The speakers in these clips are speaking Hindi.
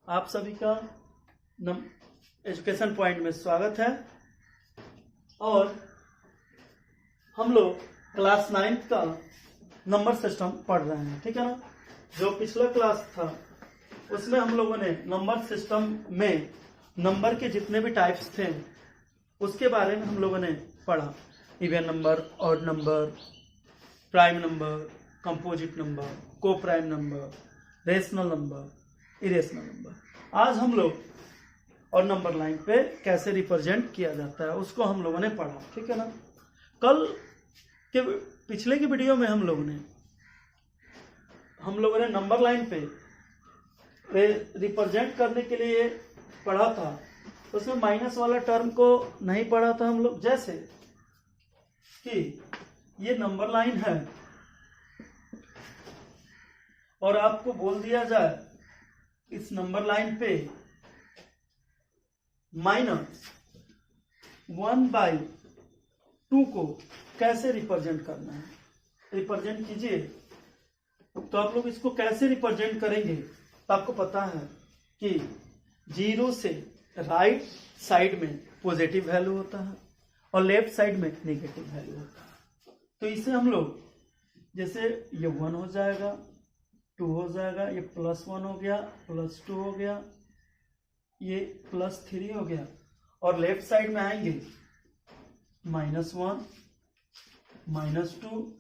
आप सभी का एजुकेशन पॉइंट में स्वागत है। और हम लोग क्लास 9 का नंबर सिस्टम पढ़ रहे हैं, ठीक है ना। जो पिछला क्लास था उसमें हम लोगों ने नंबर सिस्टम में नंबर के जितने भी टाइप्स थे उसके बारे में हम लोगों ने पढ़ा। Even number, odd number, prime number, composite number, coprime number, rational number, irrational number. आज हम लोग और नंबर लाइन पे कैसे रिप्रेजेंट किया जाता है उसको हम लोगों ने पढ़ा, ठीक है ना। कल के पिछले की वीडियो में हम लोगों ने नंबर लाइन पे रिप्रेजेंट करने के लिए पढ़ा था। उसमें माइनस वाला टर्म को नहीं पढ़ा था हम लोग। जैसे कि ये नंबर लाइन है और आपको बोल दिया जाए इस नंबर लाइन पे -1/2 को कैसे रिप्रेजेंट करना है, रिप्रेजेंट कीजिए। तो आप लोग इसको कैसे रिप्रेजेंट करेंगे तो आपको पता है कि 0 से राइट साइड में पॉजिटिव वैल्यू होता है और लेफ्ट साइड में नेगेटिव वैल्यू होता है। तो इसे हम लोग जैसे ये 1 हो जाएगा, 2 हो जाएगा, ये +1 हो गया, +2 हो गया, ये +3 हो गया और लेफ्ट साइड में आएंगे -1, -2,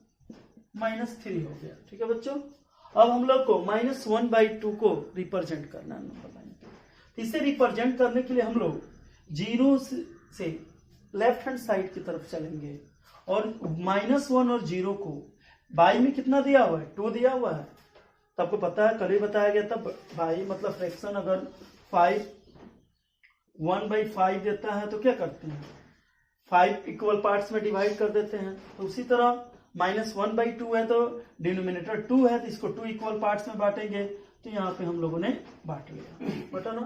-3 हो गया, ठीक है बच्चों। अब हम लोग को -1/2 को रिप्रेजेंट करना है नंबर लाइन। इसे रिप्रेजेंट करने के लिए हम लोग 0 से लेफ्ट हैंड साइड की तरफ चलेंगे और -1 और 0 को बाई में कितना दिया हुआ है, 2 दिया हुआ है। तो आपको पता है, कल ही बताया गया था, बाई मतलब फ्रैक्शन अगर 1/5 देता है तो क्या करते हैं, 5 इक्वल पार्ट्स में डिवाइड कर देते हैं। तो उसी तरह -1/2 है तो डिनोमिनेटर 2 है तो इसको 2 इक्वल पार्ट्स में बांटेंगे। तो यहाँ पे हम लोगों ने बांट लिया, बटा ना।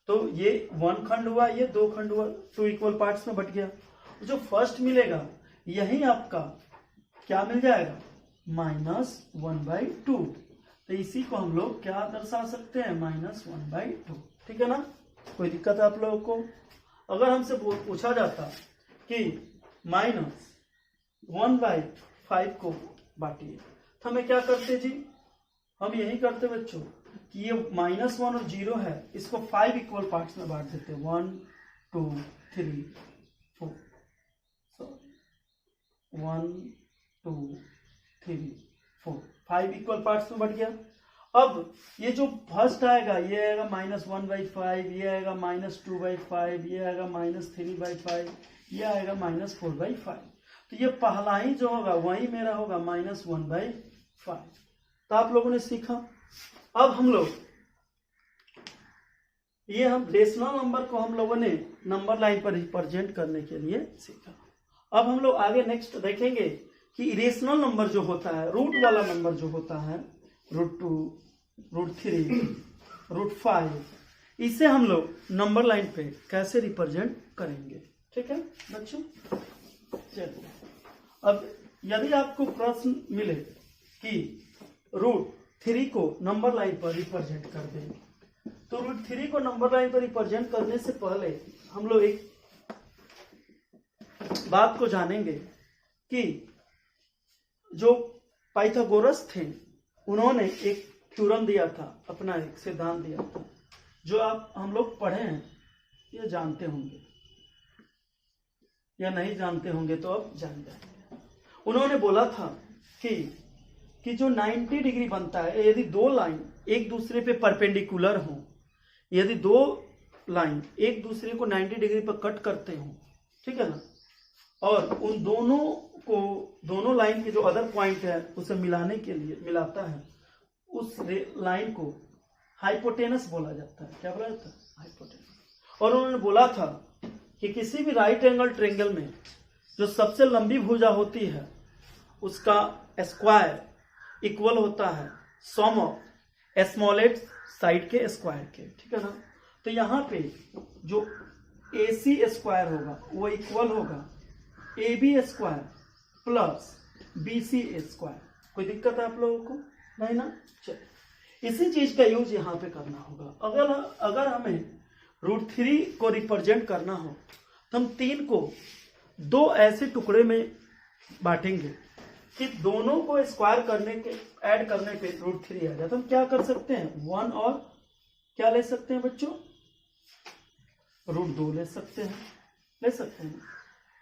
तो ये 1 खंड हुआ, ये 2 खंड हुआ, 2 इक्वल पार्ट्स में बट गया। जो फर्स्ट मिलेगा यही आपका क्या मिल जाएगा, -1/2। तो इसी को हम लोग क्या दर्शा सकते हैं, -1/2, ठीक है ना। कोई दिक्कत है आप लोगों को? अगर हमसे पूछा जाता कि -1/5 को बांटिए तो हमें क्या करते जी, हम यही करते बच्चों कि ये -1 और 0 है, इसको 5 इक्वल पार्ट्स में बांट देते हैं। 1 2 3 4 1 2 3 4 5 इक्वल पार्ट्स में बट गया। अब ये जो फर्स्ट आएगा ये आएगा -1/5, ये आएगा -2/5, ये आएगा -3/5, ये आएगा -4/5। तो ये पहला ही जो होगा वही मेरा होगा -1/5। तो आप लोगों ने सीखा। अब हम लोग हम रेशनल नंबर को हम लोगों ने नंबर लाइन पर रिप्रेजेंट करने के लिए सीखा। अब हम लोग आगे नेक्स्ट देखेंगे कि इरेशनल नंबर जो होता है, रूट वाला नंबर जो होता है, √2, √3, √5, इसे हम लोग नंबर लाइन पे कैसे रिप्रेजेंट करेंगे, ठीक है बच्चों। चलिए, अब यदि आपको प्रश्न मिले कि √3 को नंबर लाइन पर रिप्रेजेंट कर दें, तो √3 को नंबर लाइन पर रिप्रेजेंट करने से पहले हम लोग एक बात को जानेंगे कि जो पाइथागोरस थे उन्होंने एक थ्योरम दिया था, अपना एक सिद्धांत दिया था जो हम लोग पढ़े हैं, ये जानते होंगे या नहीं जानते होंगे तो अब जान जाएंगे। उन्होंने बोला था कि जो 90 डिग्री बनता है, यदि 2 लाइन एक दूसरे पे परपेंडिकुलर हो, यदि 2 लाइन एक दूसरे को 90 डिग्री पर कट करते हो, ठीक है ना, और उन दोनों लाइन के जो अदर पॉइंट है उसे मिलाने के लिए मिलाता है, उस लाइन को हाइपोटेनस बोला जाता है। क्या बोला जाता है, हाइपोटेनस। और उन्होंने बोला था कि किसी भी राइट एंगल ट्रायंगल में जो सबसे लंबी भुजा होती है उसका स्क्वायर इक्वल होता है सम ऑफ स्मॉलेस्ट साइड के स्क्वायर के, ठीक है ना। तो यहाँ पे जो AC स्क्वायर होगा वो इक्वल होगा AB square plus BC square. कोई दिक्कत है आप लोगों को? नहीं ना। चलिए, इसी चीज का यूज यहाँ पे करना होगा। अगर हमें √3 को रिप्रेजेंट करना हो तो हम 3 को 2 ऐसे टुकड़े में बांटेंगे कि दोनों को स्क्वायर करने के ऐड करने पे √3 आ जाए। तो हम क्या कर सकते हैं, 1 और क्या ले सकते हैं बच्चों, √2 ले सकते हैं।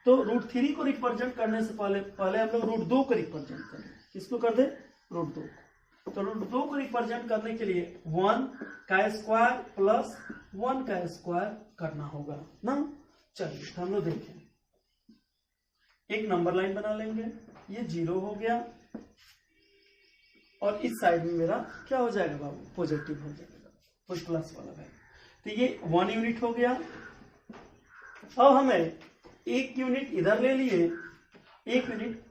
तो √3 को रिप्रेजेंट करने से पहले हम लोग √2 को रिप्रेजेंट करें। किसको कर दे, √2। तो √2 को रिप्रेजेंट करने के लिए 1 का स्क्वायर प्लस 1 का स्क्वायर करना होगा ना। चलिए हम लोग देखें, एक नंबर लाइन बना लेंगे, ये 0 हो गया और इस साइड में मेरा क्या हो जाएगा बाबू, पॉजिटिव हो जाएगा, कुछ प्लस वाला है। तो ये 1 यूनिट हो गया। अब हमें 1 यूनिट इधर ले लिए, 1 यूनिट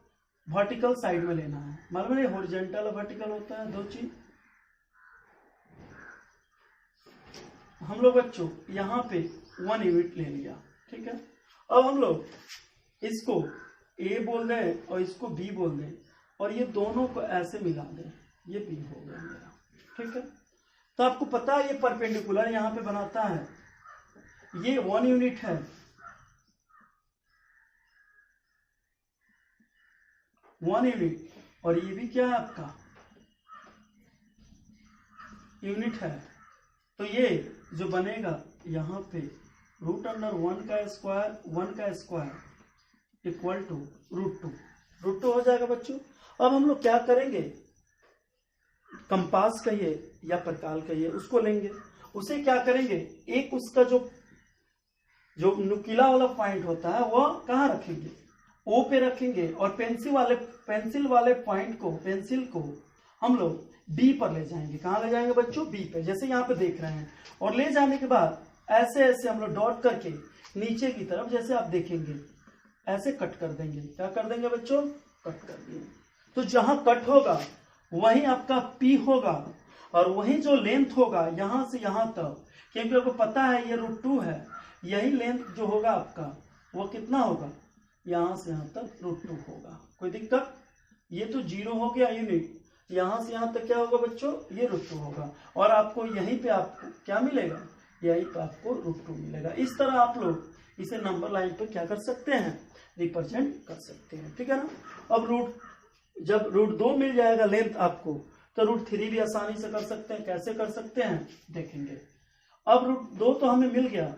वर्टिकल साइड में लेना है। मालूम है हॉरिजॉन्टल और वर्टिकल होता है, 2 चीज। हम लोग बच्चों यहाँ पे 1 यूनिट ले लिया, ठीक है। अब हम लोग इसको A बोल दें और इसको B बोल दें और ये दोनों को ऐसे मिला दें, ये B हो गया मेरा, ठीक है। तो आपको पता है ये परपेंडिकुलर यहाँ पे बनाता है, ये 1 यूनिट है, 1 यूनिट, और ये भी क्या है आपका यूनिट है। तो ये जो बनेगा यहाँ पे √1 का स्क्वायर 1 का स्क्वायर इक्वल टू √2 हो जाएगा बच्चों। अब हम लोग क्या करेंगे, कंपास कहिए या प्रकाल कहिए, उसको लेंगे, उसे क्या करेंगे, एक उसका जो नुकीला वाला पॉइंट होता है वह कहाँ रखेंगे, O पे रखेंगे, और पेंसिल वाले पॉइंट को, पेंसिल को हम लोग B पर ले जाएंगे। कहाँ ले जाएंगे बच्चों, B पे, जैसे यहाँ पे देख रहे हैं। और ले जाने के बाद ऐसे ऐसे हम लोग डॉट करके नीचे की तरफ, जैसे आप देखेंगे, ऐसे कट कर देंगे। क्या कर देंगे बच्चों, कट कर देंगे। तो जहां कट होगा वहीं आपका P होगा, और वहीं जो लेंथ होगा यहां से यहां तक, क्योंकि आपको पता है ये √2 है, यही लेंथ जो होगा आपका वो कितना होगा, यहां से यहां तक √2 होगा। कोई दिक्कत, ये तो 0 हो गया यूनिट, यहां से यहां तक क्या होगा बच्चों, ये √2 होगा, और आपको यहीं पे आपको क्या मिलेगा, यहीं पे आपको √2 मिलेगा। इस तरह आप लोग इसे नंबर लाइन पे क्या कर सकते हैं, रिप्रेजेंट कर सकते हैं, ठीक है ना। अब जब √2 मिल जाएगा लेंथ आपको, तो √3 भी आसानी से कर सकते हैं। कैसे कर सकते हैं देखेंगे। अब √2 तो हमें मिल गया,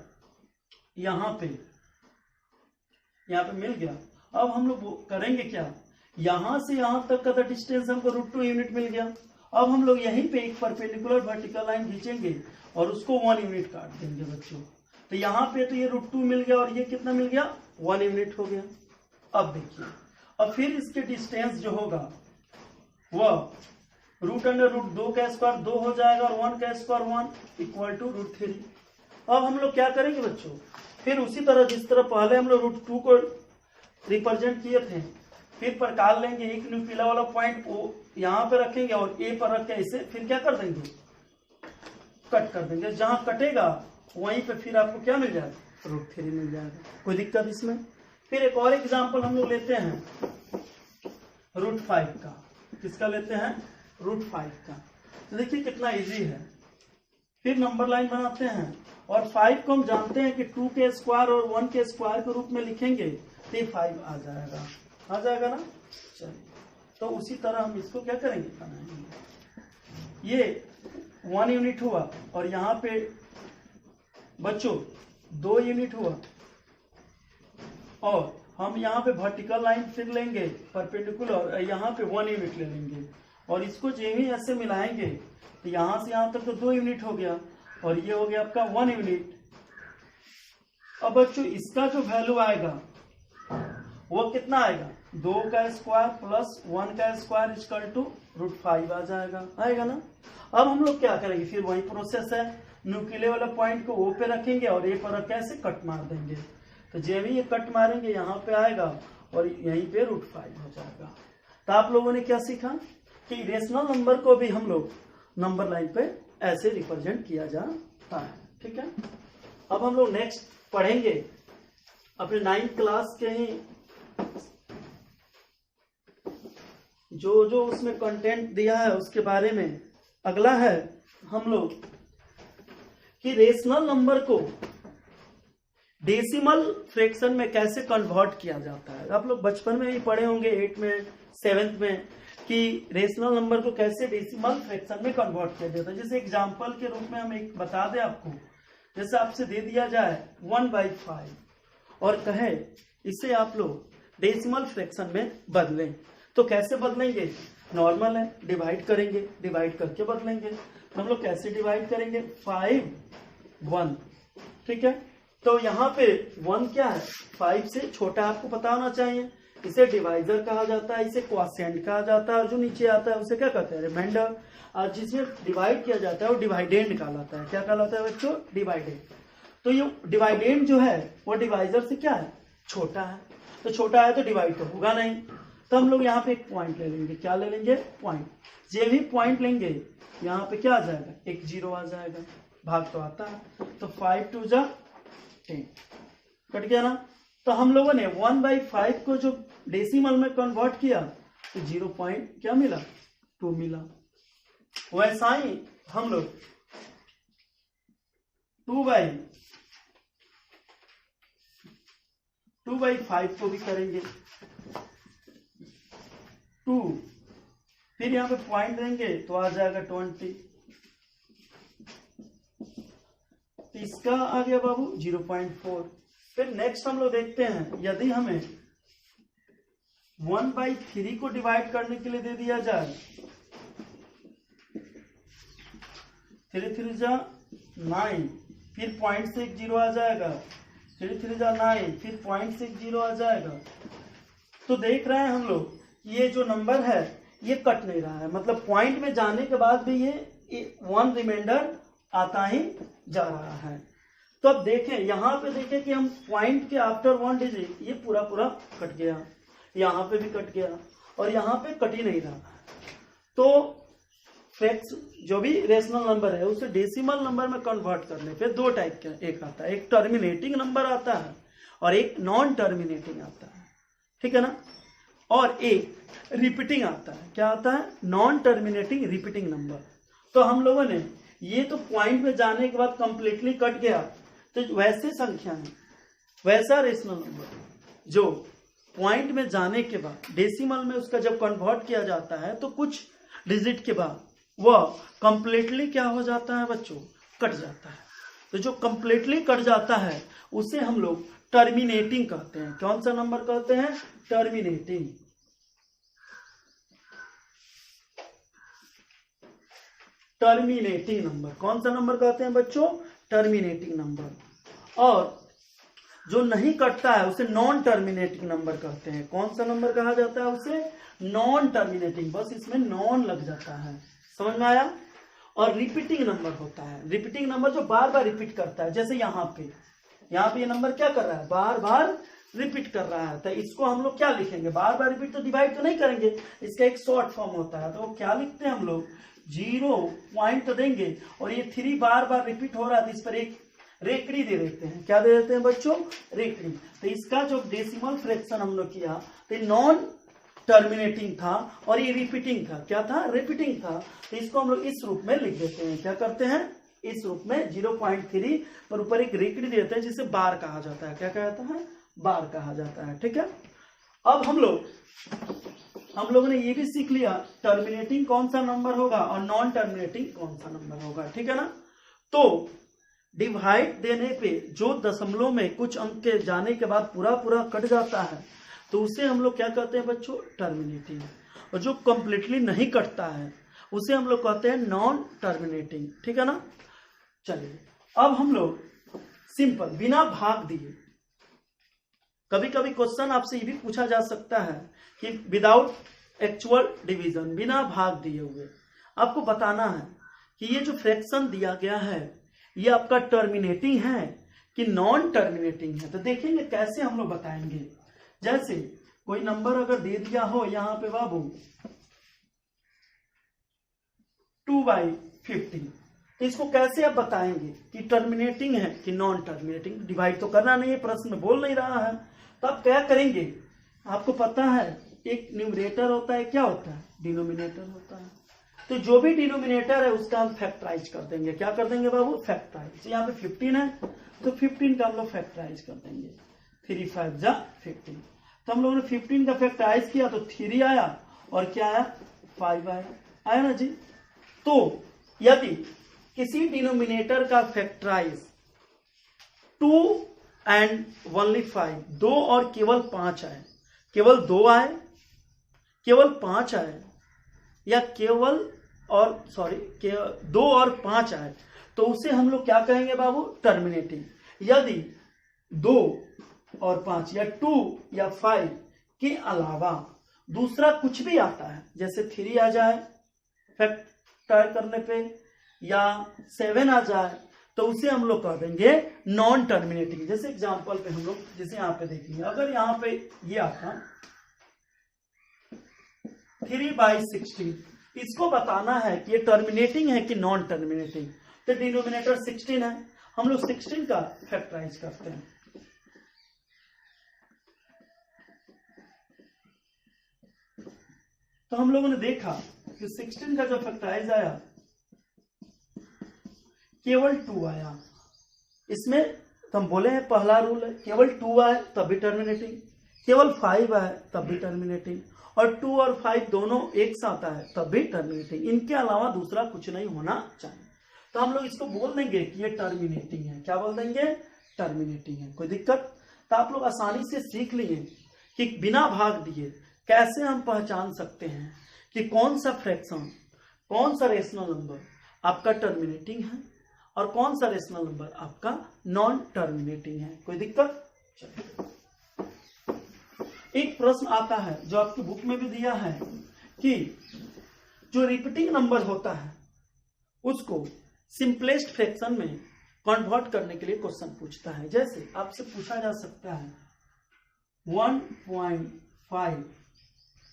यहाँ पे मिल गया। अब हम लोग करेंगे क्या, यहां से यहां तक का डिस्टेंस हमको √2 यूनिट मिल गया। अब हम लोग यहीं पे एक परपेंडिकुलर वर्टिकल लाइन खींचेंगे और उसको 1 यूनिट काट देंगे बच्चों। तो यहाँ पे तो ये √2 मिल गया और ये कितना मिल गया, 1 यूनिट हो गया। अब देखिए, अब फिर इसके डिस्टेंस जो होगा वह √2 का स्क्वायर 2 हो जाएगा, और 1 का स्क्वायर 1 इक्वल टू √3। अब हम लोग क्या करेंगे बच्चों, फिर उसी तरह जिस तरह पहले हम लोग √2 को रिप्रेजेंट किए थे, फिर प्रकार लेंगे, एक नुकीला वाला पॉइंट O यहाँ पे रखेंगे और A पर रख के इसे फिर क्या कर देंगे, कट कर देंगे। जहां कटेगा वहीं पे फिर आपको क्या मिल जाएगा, √3 मिल जाएगा। कोई दिक्कत इसमें। फिर एक और एग्जांपल हम लोग लेते हैं √5 का। किसका लेते हैं, √5 का। तो देखिए कितना इजी है। फिर नंबर लाइन बनाते हैं, और 5 को हम जानते हैं कि 2 के स्क्वायर और 1 के स्क्वायर के रूप में लिखेंगे तो 5 आ जाएगा ना। चलिए, तो उसी तरह हम इसको क्या करेंगे, बनाएंगे। ये 1 यूनिट हुआ, और यहाँ पे बच्चों 2 यूनिट हुआ, और हम यहाँ पे वर्टिकल लाइन फिर लेंगे परपेंडिकुलर, यहाँ पे 1 यूनिट ले लेंगे, और इसको जो ही ऐसे मिलाएंगे तो यहाँ से यहाँ तक तो 2 यूनिट हो गया, और ये हो गया आपका 1 यूनिट। अब बच्चों इसका जो वैल्यू आएगा वो कितना आएगा, 2 का स्क्वायर प्लस 1 का स्क्वायर इक्वल टू √5 आ जाएगा ना। अब हम लोग क्या करेंगे, फिर वही प्रोसेस है, न्यूक्लियर वाला पॉइंट को O पे रखेंगे और A पर कैसे कट मार देंगे। तो जब भी ये कट मारेंगे यहाँ पे आएगा और यहीं पे √5 हो जाएगा। तो आप लोगों ने क्या सीखा कि इरेशनल नंबर को भी हम लोग नंबर लाइन पे ऐसे रिप्रेजेंट किया जाता है, ठीक है। अब हम लोग नेक्स्ट पढ़ेंगे अपने 9th क्लास के ही जो उसमें कंटेंट दिया है उसके बारे में अगला है हम लोग कि रेशनल नंबर को डेसिमल फ्रैक्शन में कैसे कन्वर्ट किया जाता है। आप लोग बचपन में ही पढ़े होंगे 8 में 7th में कि रेशनल नंबर को कैसे डेसिमल फ्रैक्शन में कन्वर्ट किया जाता है। जैसे एग्जांपल के रूप में हम एक बता दें आपको, जैसे आपसे दे दिया जाए 1/5 और कहे इसे आप लोग डेसिमल फ्रैक्शन में बदलें, तो कैसे बदलेंगे? नॉर्मल है, डिवाइड करेंगे, डिवाइड करके बदलेंगे। तो हम लोग कैसे डिवाइड करेंगे? 5 1, ठीक है। तो यहाँ पे 1 क्या है? 5 से छोटा आपको पता होना चाहिए। इसे डिवाइजर कहा जाता है, इसे क्वोशिएंट कहा जाता है, और जो नीचे आता है उसे क्या कहते हैं? रिमाइंडर। और जिसमें डिवाइड किया जाता है वो डिवाइडेंड कहलाता है। क्या कहलाता है बच्चों? डिवाइडेंड। तो ये डिवाइडेंड जो है वो डिवाइजर से क्या है? छोटा है। तो छोटा है तो डिवाइड तो होगा नहीं। तो हम लोग यहाँ पे एक पॉइंट ले लेंगे। क्या ले लेंगे? पॉइंट। जे भी पॉइंट लेंगे यहाँ पे क्या आ जाएगा? एक 0 आ जाएगा। भाग तो आता है। तो 5 2 जा 10 कट गया ना। तो हम लोगों ने 1/5 को जो डेसिमल में कन्वर्ट किया तो 0 पॉइंट क्या मिला? 2 मिला। वैसा ही हम लोग 2/5 को भी करेंगे। 2 फिर यहाँ पे पॉइंट देंगे तो आ जाएगा 20। इसका आ गया बाबू 0.4। फिर नेक्स्ट हम लोग देखते हैं, यदि हमें 1/3 को डिवाइड करने के लिए दे दिया जाए, 3 3 जा 9, फिर पॉइंट से एक 0 आ जाएगा। 3 3 जा 9, फिर पॉइंट से एक 0 आ जाएगा। तो देख रहे हैं हम लोग ये जो नंबर है ये कट नहीं रहा है, मतलब पॉइंट में जाने के बाद भी ये 1 रिमाइंडर आता ही जा रहा है। तो अब देखें, यहाँ पे देखें कि हम पॉइंट के आफ्टर 1 डिजिट ये पूरा पूरा कट गया, यहाँ पे भी कट गया और यहाँ पे कट ही नहीं रहा है। तो फ्रैक्स जो भी रेशनल नंबर है उसे डेसिमल नंबर में कन्वर्ट करने पे 2 टाइप का एक आता है। एक टर्मिनेटिंग नंबर आता है और एक नॉन टर्मिनेटिंग आता है, ठीक है ना। और एक रिपीटिंग आता है। क्या आता है? Non terminating repeating number. तो हम लोगों ने ये तो पॉइंट में जाने के बाद कंप्लीटली कट गया, तो वैसे संख्या है, वैसा रेशनल नंबर जो पॉइंट में जाने के बाद डेसिमल में उसका जब कन्वर्ट किया जाता है तो कुछ डिजिट के बाद वह कंप्लीटली क्या हो जाता है बच्चों? कट जाता है। तो जो कंप्लीटली कट जाता है उसे हम लोग टर्मिनेटिंग कहते हैं। कौन सा नंबर कहते हैं? टर्मिनेटिंग। Terminating number. कौन सा नंबर कहते हैं बच्चों? Terminating number. और जो नहीं कटता है उसे नॉन टर्मिनेटिंग नंबर कहते हैं। कौन सा नंबर कहा जाता है उसे? Non terminating. बस इसमें नॉन लग जाता है, समझ में आया। और रिपीटिंग नंबर होता है। रिपीटिंग नंबर जो बार बार रिपीट करता है, जैसे यहाँ पे ये नंबर क्या कर रहा है? बार बार रिपीट कर रहा है। तो इसको हम लोग क्या लिखेंगे? बार बार रिपीट तो डिवाइड तो नहीं करेंगे, इसका एक शॉर्ट फॉर्म होता है। तो वो क्या लिखते हैं हम लोग? 0 पॉइंट तो देंगे और ये 3 बार बार रिपीट हो रहा है तो इस पर एक रेकड़ी दे देते हैं। क्या दे देते हैं बच्चों? रेकड़ी। तो इसका जो डेसिमल फ्रैक्शन हम लोग किया तो नॉन टर्मिनेटिंग था और ये रिपीटिंग था। क्या था? रिपीटिंग था। तो इसको हम लोग इस रूप में लिख देते हैं। क्या करते हैं? इस रूप में 0.3 पर ऊपर एक रेकड़ी देते हैं जिसे बार कहा जाता है। क्या कहता है? बार कहा जाता है, ठीक है। अब हम लोगों ने ये भी सीख लिया टर्मिनेटिंग कौन सा नंबर होगा और नॉन टर्मिनेटिंग कौन सा नंबर होगा, ठीक है ना। तो डिवाइड देने पे जो दशमलव में कुछ अंक के जाने के बाद पूरा पूरा कट जाता है तो उसे हम लोग क्या कहते हैं बच्चों? टर्मिनेटिंग। और जो कंप्लीटली नहीं कटता है उसे हम लोग कहते हैं नॉन टर्मिनेटिंग, ठीक है ना। चलिए अब हम लोग सिंपल बिना भाग दिए, कभी कभी क्वेश्चन आपसे ये भी पूछा जा सकता है कि विदाउट एक्चुअल डिवीजन, बिना भाग दिए हुए आपको बताना है कि ये जो फ्रैक्शन दिया गया है ये आपका टर्मिनेटिंग है कि नॉन टर्मिनेटिंग है। तो देखेंगे कैसे हम लोग बताएंगे। जैसे कोई नंबर अगर दे दिया हो यहाँ पे बाबू 2/50, तो इसको कैसे आप बताएंगे कि टर्मिनेटिंग है कि नॉन टर्मिनेटिंग? डिवाइड तो करना नहीं है, प्रश्न में बोल नहीं रहा है। तो आप क्या करेंगे? आपको पता है एक न्यूमरेटर होता है, क्या होता है? डिनोमिनेटर होता है। तो जो भी डिनोमिनेटर है उसका हम फैक्टराइज कर देंगे। क्या कर देंगे बाबू? फैक्टराइज। यहाँ पे 15 है तो 15 का हम लोग फैक्टराइज कर देंगे। 3 5 जा 15। तो हम लोगों ने 15 का फैक्टराइज किया तो 3 आया और क्या आया? 5 आया। आया ना जी? तो यदि किसी डिनोमिनेटर का फैक्टराइज 2 एंड ओनली 5, 2 और केवल 5 आए, केवल 2 आए, केवल 5 आए, या केवल और 2 और 5 आए, तो उसे हम लोग क्या कहेंगे बाबू? टर्मिनेटिंग। यदि 2 और 5 या 2 या 5 के अलावा दूसरा कुछ भी आता है, जैसे 3 आ जाए फैक्टर करने पे या 7 आ जाए, तो उसे हम लोग कह देंगे नॉन टर्मिनेटिंग। जैसे एग्जांपल पे हम लोग जैसे यहाँ पे देखेंगे, अगर यहाँ पे ये आता 3/16, इसको बताना है कि ये टर्मिनेटिंग है कि नॉन टर्मिनेटिंग। तो डिनोमिनेटर 16 है, हम लोग 16 का फैक्टराइज करते हैं। तो हम लोगों ने देखा कि 16 का जो फैक्टराइज आया केवल 2 आया। इसमें तो हम बोले हैं पहला रूल है, केवल 2 आए तब भी टर्मिनेटिंग, केवल 5 आए तब भी टर्मिनेटिंग, और 2 और 5 दोनों एक साथ आए तब भी टर्मिनेटिंग। इनके अलावा दूसरा कुछ नहीं होना चाहिए। तो हम लोग इसको बोल देंगे कि ये टर्मिनेटिंग है। क्या बोल देंगे? टर्मिनेटिंग है। कोई दिक्कत? तो आप लोग आसानी से सीख लिए कि बिना भाग दिए कैसे हम पहचान सकते हैं कि कौन सा फ्रैक्शन, कौन सा रेशनल नंबर आपका टर्मिनेटिंग है और कौन सा रेशनल नंबर आपका नॉन टर्मिनेटिंग है। कोई दिक्कत? चलिए, एक प्रश्न आता है जो आपकी बुक में भी दिया है कि जो रिपीटिंग नंबर होता है उसको सिंपलेस्ट फ्रैक्शन में कन्वर्ट करने के लिए क्वेश्चन पूछता है। जैसे आपसे पूछा जा सकता है 1.5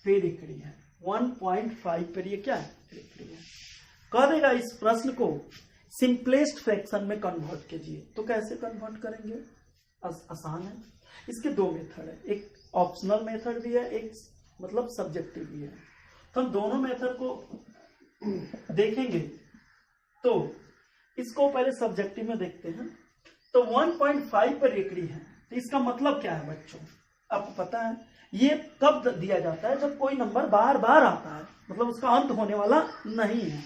पे डिग्री है, 1.5 पर ये क्या है? डिग्री है। कह देगा इस प्रश्न को सिंपलेस्ट फ्रैक्शन में कन्वर्ट कीजिए। तो कैसे कन्वर्ट करेंगे? आसान है। इसके दो मेथड है, एक ऑप्शनल मेथड भी है, एक मतलब सब्जेक्टिव भी है। तो हम दोनों मेथड को देखेंगे। तो इसको पहले सब्जेक्टिव में देखते हैं। तो 1.5 पर एकड़ी है, तो इसका मतलब क्या है बच्चों? आपको पता है ये कब दिया जाता है? जब कोई नंबर बार बार आता है, मतलब उसका अंत होने वाला नहीं है।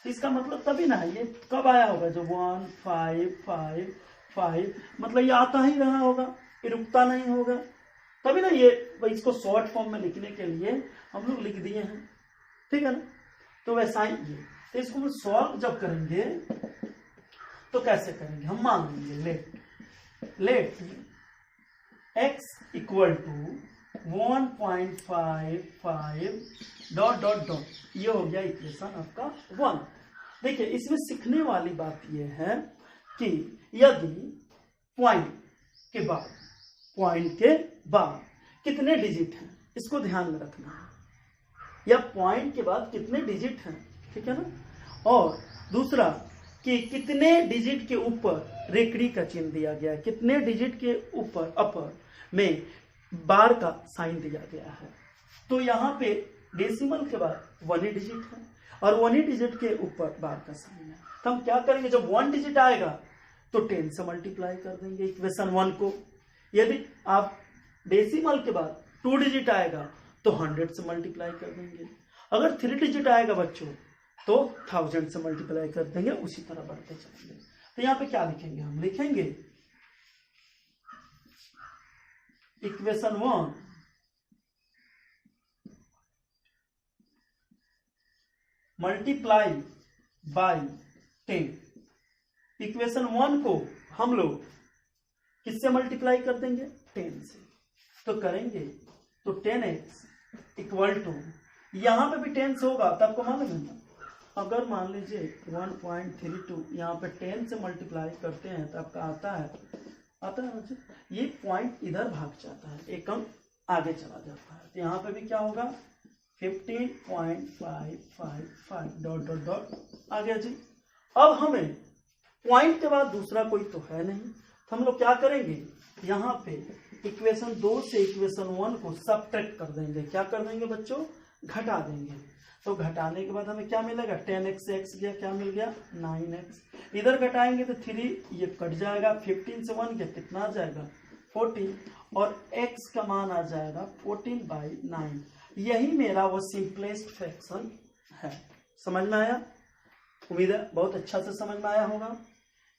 तो इसका मतलब तभी ना, ये कब आया होगा? जब 1 5 5 5, मतलब ये आता ही रहा होगा, ये रुकता नहीं होगा, तभी ना ये। इसको शॉर्ट फॉर्म में लिखने के लिए हम लोग लिख दिए हैं, ठीक है ना? तो वैसा ही ये। तो इसको हम सॉल्व जब करेंगे तो कैसे करेंगे? हम मान लेंगे let x equal to 1.55 dot dot dot, ये हो गया इक्वेशन आपका 1। देखिए, इसमें सीखने वाली बात ये है कि यदि पॉइंट के बाद कितने डिजिट हैं, इसको ध्यान में रखना है, या पॉइंट के बाद कितने डिजिट हैं, ठीक है ना? और दूसरा कि कितने डिजिट के ऊपर रेकड़ी का चिन्ह दिया गया है, कितने डिजिट के ऊपर अपर में बार का साइन दिया गया है। तो यहाँ पे डेसिमल के बाद 1 डिजिट है और 1 डिजिट के ऊपर बार का साइन है। तो हम क्या करेंगे? जब 1 डिजिट आएगा तो 10 से मल्टीप्लाई कर देंगे इक्वेशन 1 को। यदि आप डेसिमल के बाद 2 डिजिट आएगा तो 100 से मल्टीप्लाई कर देंगे। अगर 3 डिजिट आएगा बच्चों तो 1000 से मल्टीप्लाई कर देंगे। उसी तरह बढ़ते चलेंगे। तो यहाँ पे क्या लिखेंगे? हम लिखेंगे इक्वेशन 1 मल्टीप्लाई बाय 10। इक्वेशन 1 को हम लोग किससे मल्टीप्लाई कर देंगे? 10 से। तो करेंगे तो 10x इक्वल टू, यहां पे भी 10 से होगा तो आपको मालूम है ना, अगर मान लीजिए 1.32 यहाँ पे 10 से मल्टीप्लाई करते हैं तो आपका आता है ना, ये पॉइंट इधर भाग जाता है, एक अंक आगे चला जाता है। तो यहाँ पे भी क्या होगा? 15.555 डॉट डॉट डॉट आ गया जी। अब हमें पॉइंट के बाद दूसरा कोई तो है नहीं, तो हम लोग क्या करेंगे? यहाँ पे इक्वेशन 2 से इक्वेशन 1 को सब्ट्रैक्ट कर देंगे। क्या कर देंगे बच्चों? घटा देंगे। तो घटाने के बाद हमें क्या मिलेगा, 10x से x गया, क्या मिल गया 9x। इधर घटाएंगे तो 3 ये कट जाएगा, 15 से 1 गया, कितना आ जाएगा 14, और x का मान आ जाएगा 14/9। यही मेरा वो सिंपलेस्ट फ्रैक्शन है। समझ में आया? उम्मीद है बहुत अच्छा से समझ में आया होगा।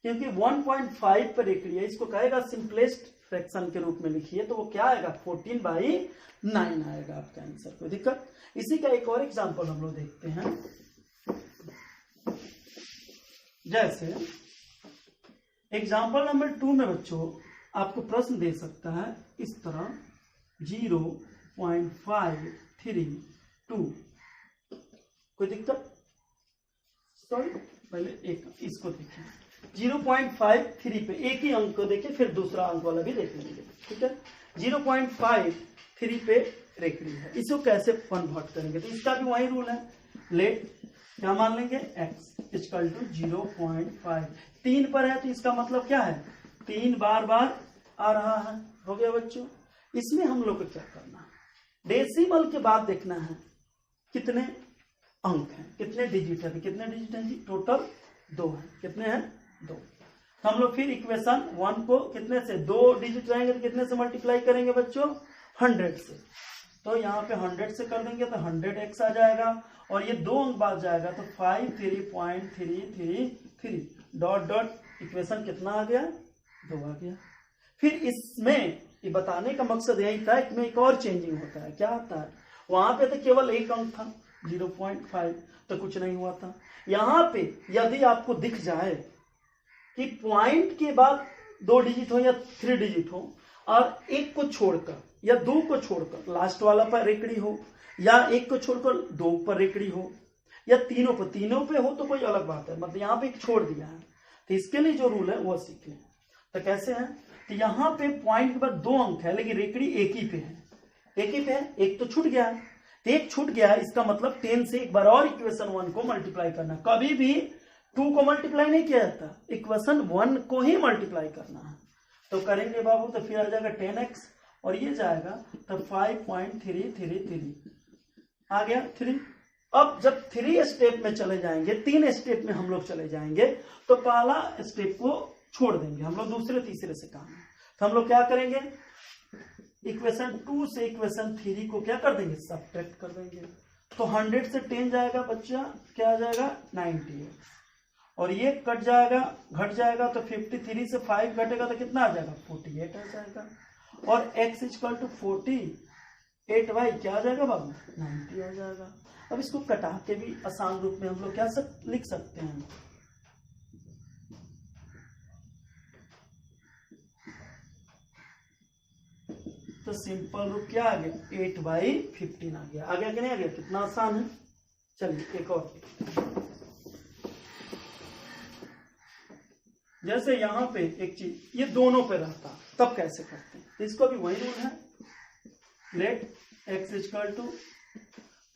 क्योंकि 1.5 पर रेखड़ी है, इसको कहेगा सिंपलेस्ट फ्रैक्शन के रूप में लिखिए, तो वो क्या आएगा 14/9 आएगा आपका आंसर। कोई दिक्कत? इसी का एक और एग्जांपल हम लोग देखते हैं। जैसे एग्जांपल नंबर 2 में बच्चों आपको प्रश्न दे सकता है इस तरह 0.532। कोई दिक्कत? सॉरी, पहले एक इसको देखिए, 0.53 पे एक ही अंक को देखिए, फिर दूसरा अंक वाला भी देख लेंगे। ठीक है, 0.53 पे रेखड़ी है, इसको कैसे कन्वर्ट करेंगे? तो इसका भी वही रूल है, लेट क्या मान लेंगे x इक्वल टू 0.5। 3 पर है तो इसका मतलब क्या है 3 बार बार आ रहा है। हो गया बच्चों? इसमें हम लोग को क्या करना है, डेसिमल के बाद देखना है कितने अंक हैं, कितने डिजिट है। कितने डिजिट हैं जी? टोटल 2 है। कितने हैं? 2। हम लोग फिर इक्वेशन 1 को कितने से, 2 डिजिट रहेंगे तो कितने से मल्टीप्लाई करेंगे बच्चों? 100 से। तो यहाँ पे 100 से कर देंगे तो 100x आ जाएगा, और ये 2 अंक बाद जाएगा तो 53.333 डॉट डॉट, इक्वेशन कितना आ गया? 2 आ गया। फिर इसमें ये बताने का मकसद यही था कि एक और चेंजिंग होता है। क्या होता है, वहां पे तो केवल एक अंक था 0.5, तो कुछ नहीं हुआ था। यहाँ पे यदि आपको दिख जाए कि पॉइंट के बाद 2 डिजिट हो या 3 डिजिट हो, और एक को छोड़कर या 2 को छोड़कर लास्ट वाला पर रेखड़ी हो, या एक को छोड़कर 2 पर रेखड़ी हो, या तीनों पे हो तो कोई अलग बात है, मतलब यहाँ पे एक छोड़ दिया है, तो इसके लिए जो रूल है वो सीख लें। तो कैसे है, तो यहाँ पे पॉइंट के बाद 2 अंक है लेकिन रेखड़ी एक ही पे है, एक तो छूट गया है, तो एक छूट गया है, इसका मतलब 10 से एक बार और इक्वेशन 1 को मल्टीप्लाई करना। कभी भी 2 को मल्टीप्लाई नहीं किया जाता, इक्वेशन 1 को ही मल्टीप्लाई करना है। तो करेंगे बाबू, तो फिर आ जाएगा 10x, और ये जाएगा तो 5.333 आ गया 3। अब जब 3 स्टेप में चले जाएंगे, 3 स्टेप में हम लोग चले जाएंगे, तो पहला स्टेप को छोड़ देंगे हम लोग, दूसरे तीसरे से काम है। तो हम लोग क्या करेंगे, इक्वेशन 2 से इक्वेशन 3 को क्या कर देंगे, सब्ट्रैक्ट कर देंगे। तो 100 से 10 जाएगा बच्चा, क्या आ जाएगा 98, और ये कट जाएगा, घट जाएगा, तो 53 से 5 घटेगा तो कितना आ जाएगा 48 आ जाएगा, और x इक्वल टू 48y क्या आ जाएगा बाबू 90 आ जाएगा। अब इसको कटा के भी आसान रूप में हम लोग क्या लिख सकते हैं, तो सिंपल रूप क्या आ गया 8/15 आ गया। कि नहीं आ गया? कितना आसान है। चलिए एक और, जैसे यहाँ पे एक चीज ये दोनों पे रहता तब कैसे करते हैं, तो इसको भी वही रूल है, लेट x इक्वल टू,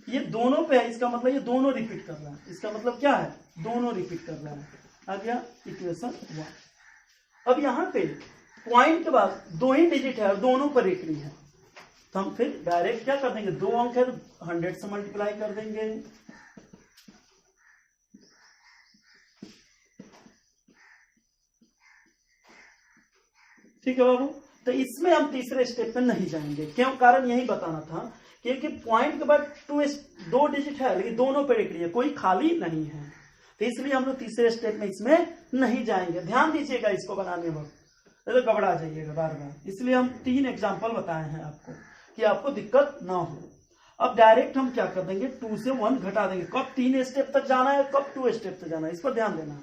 ये दोनों पे है, इसका मतलब ये दोनों रिपीट कर रहा है, इसका मतलब क्या है दोनों रिपीट कर रहा है। आ गया इक्वेशन 1। अब यहाँ पे पॉइंट के बाद 2 ही डिजिट है और दोनों पर रेखड़ी है, तो हम फिर डायरेक्ट क्या कर देंगे, 2 अंक है तो 100 से मल्टीप्लाई कर देंगे। ठीक है बाबू, तो इसमें हम तीसरे स्टेप पे नहीं जाएंगे। क्यों? कारण यही बताना था, क्योंकि पॉइंट के बाद 2 डिजिट है लेकिन दोनों पे रेखड़ी है, कोई खाली नहीं है, तो इसलिए हम लोग तीसरे स्टेप में इसमें नहीं जाएंगे। ध्यान दीजिएगा इसको बनाने वक्त, तो घबरा जाइएगा बार बार, इसलिए हम 3 एग्जाम्पल बताए हैं आपको कि आपको दिक्कत ना हो। अब डायरेक्ट हम क्या कर देंगे, 2 से 1 घटा देंगे। कब 3 स्टेप तक जाना है, कब 2 स्टेप तक जाना है, इस पर ध्यान देना है।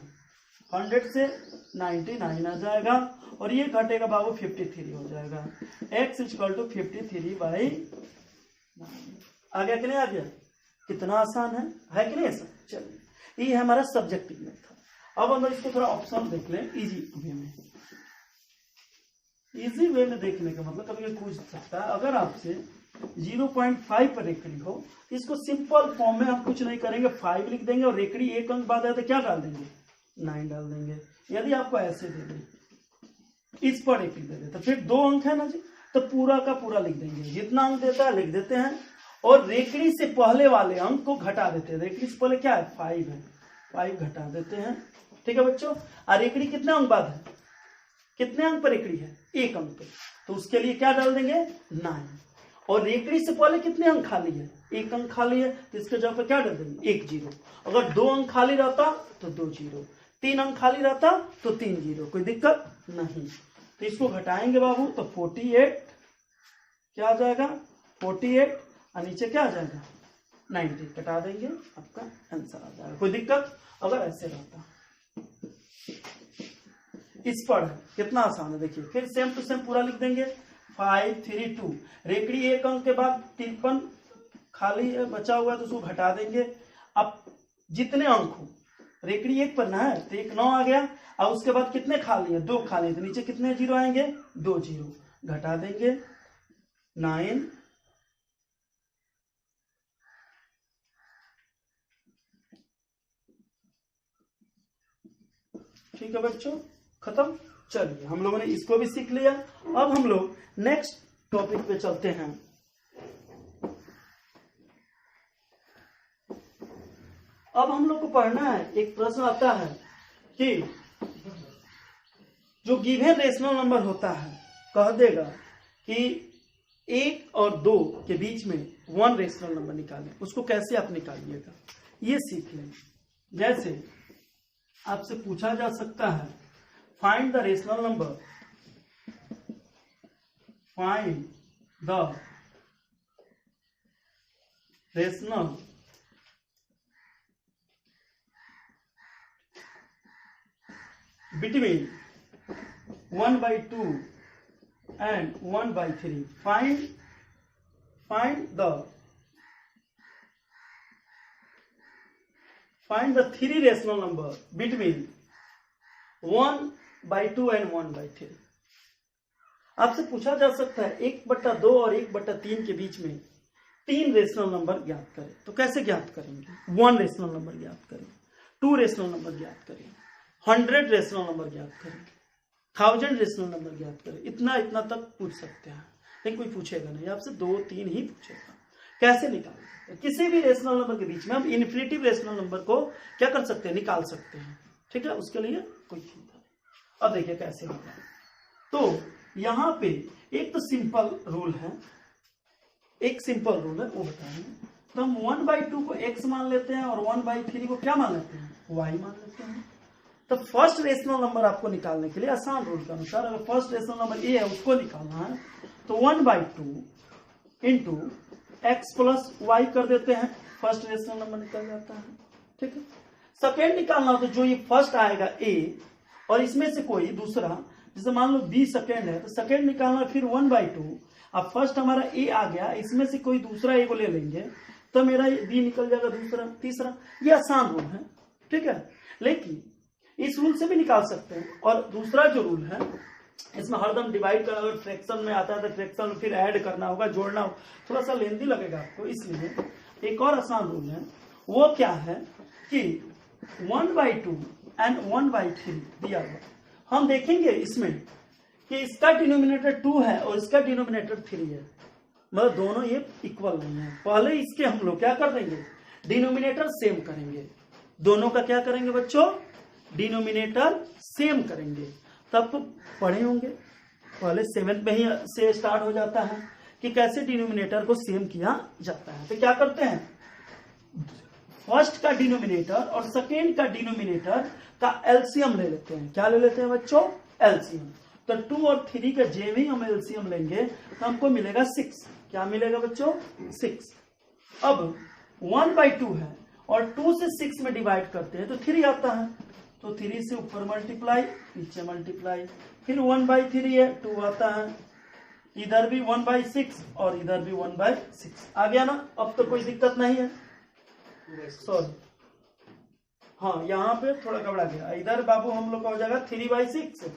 100 से 99 आ जाएगा, और ये घटेगा बाबू 53 हो जाएगा। x इक्वल टू 53/9 आ गया कि नहीं आ गया? कितना आसान है कि नहीं ऐसा? चलिए, ये है हमारा सब्जेक्टिव मेथड। अब हम इसको थोड़ा ऑप्शन देख लें इजी वे में। इजी वे में देखने का मतलब कभी कोई पूछ सकता है, अगर आपसे 0.5 पर रेखड़ी हो, इसको सिंपल फॉर्म में हम कुछ नहीं करेंगे, 5 लिख देंगे, और रेखड़ी एक अंक बाद आए तो क्या डाल देंगे 9 डाल देंगे। यदि आपको ऐसे दे दें, इस पर रेखड़ी दे दे, तो फिर 2 अंक है ना जी, तो पूरा का पूरा लिख देंगे, जितना अंक देता है लिख देते हैं, और रेकड़ी से पहले वाले अंक को घटा देते हैं। रेकड़ी से पहले क्या है 5 है, 5 घटा देते हैं। ठीक है बच्चों, और रेकड़ी कितने अंक बाद है, कितने अंक पर रेकड़ी है 1 अंक पे, तो उसके लिए क्या डाल देंगे 9। और रेकड़ी से पहले कितने अंक खाली है 1 अंक खाली है, तो इसके जगह पे क्या डाल देंगे 1 0। अगर 2 अंक खाली रहता तो 2 0, 3 अंक खाली रहता तो 3 0, कोई दिक्कत नहीं। तो इसको घटाएंगे बाबू तो 48 क्या आ जाएगा 48 और नीचे क्या आ जाएगा 90, कटा देंगे आपका आंसर आ जाएगा, कोई दिक्कत। अगर ऐसे रहता इस पर कितना आसान है, देखिए फिर सेम टू सेम पूरा लिख देंगे 5 3 2। रेकड़ी 1 अंक के बाद 53 खाली है बचा हुआ है तो उसको घटा देंगे। अब जितने अंक हो रेकड़ी 1 पर ना है तो 1 9 आ गया, और उसके बाद कितने खाली है 2 खाली है, तो नीचे कितने 0 आएंगे 2 0, घटा देंगे 9। ठीक है बच्चों, खत्म। चलिए हम लोगों ने इसको भी सीख लिया। अब हम लोग नेक्स्ट टॉपिक पे चलते हैं। अब हम लोग को पढ़ना है, एक प्रश्न आता है कि जो गिवन रेशनल नंबर होता है कह देगा कि 1 और 2 के बीच में 1 रेशनल नंबर निकालें, उसको कैसे आप निकालिएगा ये सीख लें। जैसे आपसे पूछा जा सकता है find the rational number, find the rational between 1/2 and 1/3. Find the 3 rational number between 1/2 and 1/3. आपसे पूछा जा सकता है 1/2 और 1/3 के बीच में 3 रेशनल नंबर ज्ञात करें। तो कैसे ज्ञात करेंगे 1 रेशनल नंबर ज्ञात करें, 2 रेशनल नंबर ज्ञात करें, 100 रेशनल नंबर ज्ञात करें, 1000 रेशनल नंबर ज्ञात करें। इतना तक पूछ सकते हैं, लेकिन कोई पूछेगा नहीं आपसे, 2 3 ही पूछेगा। कैसे निकालें, किसी भी रेशनल नंबर के बीच में हम इन्फिनिटिव रेशनल नंबर को क्या कर सकते हैं निकाल सकते हैं। ठीक है, उसके लिए कोई चिंता नहीं। अब देखिए कैसे होगा। तो यहाँ पे एक तो सिंपल रूल है, एक सिंपल रूल है वो बताएंगे। तो हम 1/2 को x मान लेते हैं और 1/3 को क्या मान लेते हैं y मान लेते हैं। तो फर्स्ट रेशनल नंबर आपको निकालने के लिए आसान रूल के अनुसार अगर फर्स्ट रेशनल नंबर a है उसको निकालना है तो 1/2 इंटू x प्लस y कर देते हैं, फर्स्ट रेशनल नंबर निकल जाता है। ठीक है, सेकेंड निकालना हो तो जो ये फर्स्ट आएगा a और इसमें से कोई दूसरा, जैसे मान लो b सेकेंड है तो सेकेंड निकालना फिर 1/2। अब फर्स्ट हमारा a आ गया, इसमें से कोई दूसरा a को ले लेंगे तो मेरा b निकल जाएगा दूसरा तीसरा। ये आसान रूल है। ठीक है, लेकिन इस रूल से भी निकाल सकते हैं। और दूसरा जो रूल है इसमें हरदम डिवाइड करना, अगर फ्रैक्शन में आता है तो फ्रैक्शन में फिर ऐड करना होगा, जोड़ना होगा, थोड़ा सा लेंथी लगेगा आपको। इसलिए एक और आसान रूल है, वो क्या है कि 1/2 एंड 1/3 दिया हुआ। हम देखेंगे इसमें कि इसका डिनोमिनेटर 2 है और इसका डिनोमिनेटर 3 है, मतलब दोनों ये इक्वल नहीं है। पहले इसके हम लोग क्या कर देंगे डिनोमिनेटर सेम करेंगे, दोनों का क्या करेंगे बच्चों डिनोमिनेटर सेम करेंगे। तब तो पढ़े होंगे पहले 7th में ही से स्टार्ट हो जाता है कि कैसे डिनोमिनेटर को सेम किया जाता है। तो क्या करते हैं फर्स्ट का डिनोमिनेटर और सेकेंड का डिनोमिनेटर का एलसीएम ले लेते हैं। क्या ले लेते हैं बच्चों एलसीएम। तो 2 और 3 का जेब ही हम एलसीएम लेंगे तो हमको मिलेगा 6। क्या मिलेगा बच्चों 6। अब 1/2 है और 2 से 6 में डिवाइड करते हैं तो 3 आता है, तो 3 से ऊपर मल्टीप्लाई नीचे मल्टीप्लाई, फिर 1/3 है 2 आता है, इधर भी 1/6 और इधर भी 1/6 आ गया ना। अब तो कोई दिक्कत नहीं है, सॉरी हाँ यहाँ पे थोड़ा गड़बड़ा गया। इधर बाबू हम लोग का हो जाएगा 3/6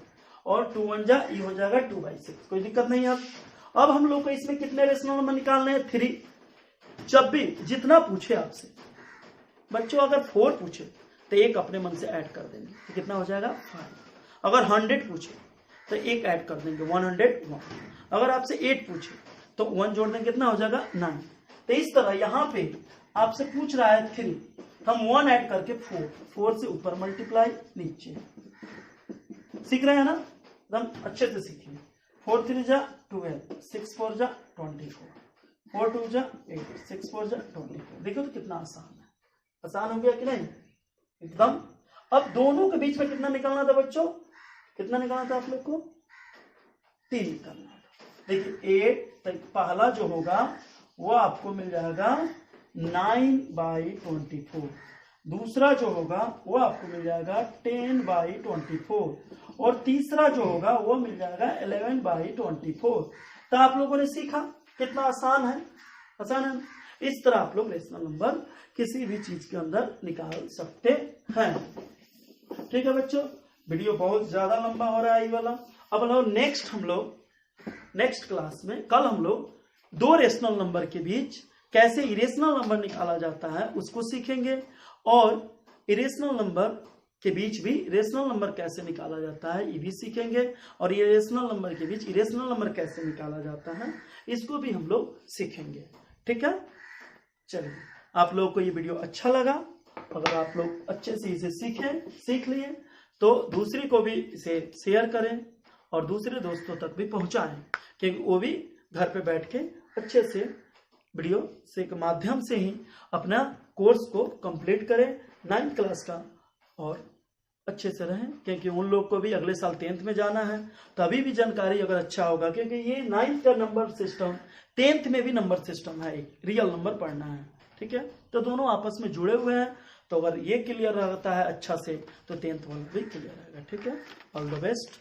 और 2 1 जा ये हो जाएगा 2/6, कोई दिक्कत नहीं है। अब हम लोग को इसमें कितने रेशनल नंबर निकालने हैं 3। जब भी जितना पूछे आपसे बच्चों, अगर 4 पूछे तो एक अपने मन से ऐड कर देंगे तो कितना हो जाएगा 5। अगर 100 पूछे तो एक ऐड कर देंगे 101। अगर आपसे 8 पूछे तो 1 जोड़ देंगे कितना हो जाएगा 9। तो इस तरह यहाँ पे आपसे पूछ रहा है 3, हम 1 ऐड करके 4 से ऊपर मल्टीप्लाई नीचे। सीख रहे हैं ना, एकदम अच्छे से सीखिए। 4 3 जा 12, 6 4 जा 24, 4 2 जा 8, 6 4 जा 24। देखो तो कितना आसान है, आसान हो गया कि नहीं एकदम। अब दोनों के बीच में कितना निकालना था बच्चों, कितना निकालना था आप लोग को, 3 निकालना था। देखिए 8 पहला जो होगा वो आपको मिल जाएगा 9/24, दूसरा जो होगा वो आपको मिल जाएगा 10/24, और तीसरा जो होगा वो मिल जाएगा 11/24। तो आप लोगों ने सीखा कितना आसान है, आसान है। इस तरह आप लोग रेशनल नंबर किसी भी चीज के अंदर निकाल सकते हैं। ठीक है बच्चों, वीडियो बहुत ज्यादा लंबा हो रहा है ये वाला। अब लोग नेक्स्ट क्लास में कल हम लोग 2 रेशनल नंबर के बीच कैसे इरेशनल नंबर निकाला जाता है उसको सीखेंगे, और इरेशनल नंबर के बीच भी रेशनल नंबर कैसे निकाला जाता है ये भी सीखेंगे, और इरेशनल नंबर के बीच इरेशनल नंबर कैसे निकाला जाता है इसको भी हम लोग सीखेंगे। ठीक है, चलिए आप लोगों को ये वीडियो अच्छा लगा, अगर आप लोग अच्छे से इसे सीख लिए तो दूसरे को भी इसे शेयर करें और दूसरे दोस्तों तक भी पहुंचाएं, क्योंकि वो भी घर पे बैठ के अच्छे से वीडियो से के माध्यम से ही अपना कोर्स को कंप्लीट करें 9th क्लास का, और अच्छे से रहें, क्योंकि उन लोग को भी अगले साल 10th में जाना है। तो अभी भी जानकारी अगर अच्छा होगा, क्योंकि ये 9th का नंबर सिस्टम 10th में भी नंबर सिस्टम है, एक रियल नंबर पढ़ना है। ठीक है, तो दोनों आपस में जुड़े हुए हैं, तो अगर ये क्लियर रहता है अच्छा से तो 10th वाला भी क्लियर रहेगा। ठीक है, ऑल द बेस्ट।